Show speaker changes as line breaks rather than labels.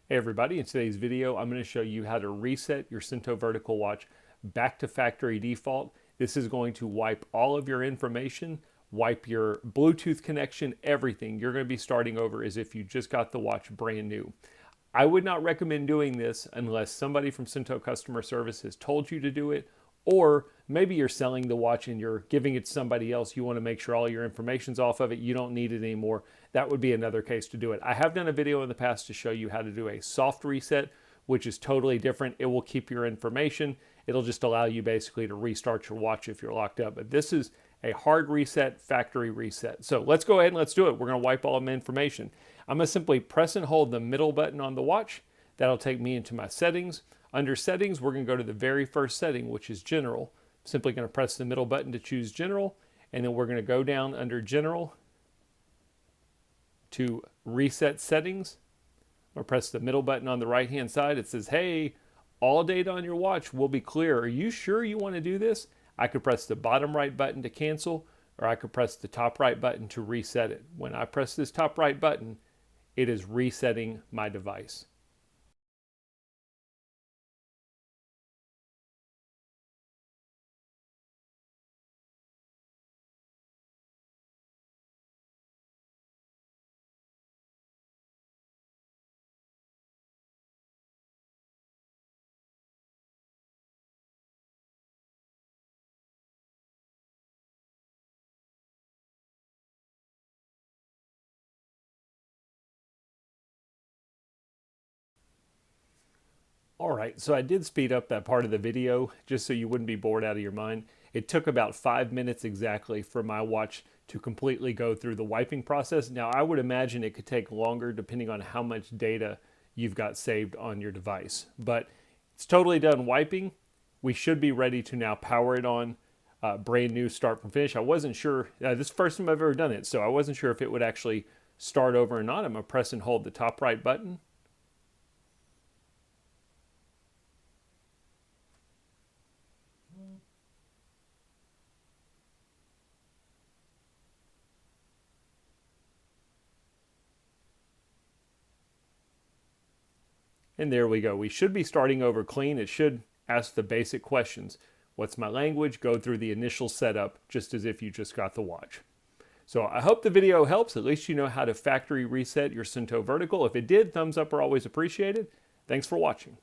Hey everybody, in today's video I'm going to show you how to reset your Suunto Vertical watch back to factory default. This is going to wipe all of your information, wipe your Bluetooth connection, everything. You're going to be starting over as if you just got the watch brand new. I would not recommend doing this unless somebody from Suunto customer service has told you to do it, or maybe you're selling the watch and you're giving it to somebody else. You want to make sure all your information's off of it. You don't need it anymore. That would be another case to do it. I have done a video in the past to show you how to do a soft reset, which is totally different. It will keep your information. It'll just allow you basically to restart your watch if you're locked up. But this is a hard reset, factory reset. So let's go ahead and let's do it. We're going to wipe all of my information. I'm going to simply press and hold the middle button on the watch. That'll take me into my settings. Under settings, we're going to go to the very first setting, which is general. I'm simply going to press the middle button to choose general, and then we're going to go down under general to reset settings. I'm going to press the middle button on the right hand side. It says, hey, all data on your watch will be clear. Are you sure you want to do this? I could press the bottom right button to cancel, or I could press the top right button to reset it. When I press this top right button, it is resetting my device. All right, so I did speed up that part of the video just so you wouldn't be bored out of your mind. It took about 5 minutes exactly for my watch to completely go through the wiping process. Now, I would imagine it could take longer depending on how much data you've got saved on your device. But it's totally done wiping. We should be ready to now power it on, brand new start from finish. I wasn't sure, this is the first time I've ever done it, so I wasn't sure if it would actually start over or not. I'm gonna press and hold the top right button. And there we go. We should be starting over clean. It should ask the basic questions. What's my language? Go through the initial setup just as if you just got the watch. So I hope the video helps. At least you know how to factory reset your Suunto Vertical. If it did, thumbs up are always appreciated. Thanks for watching.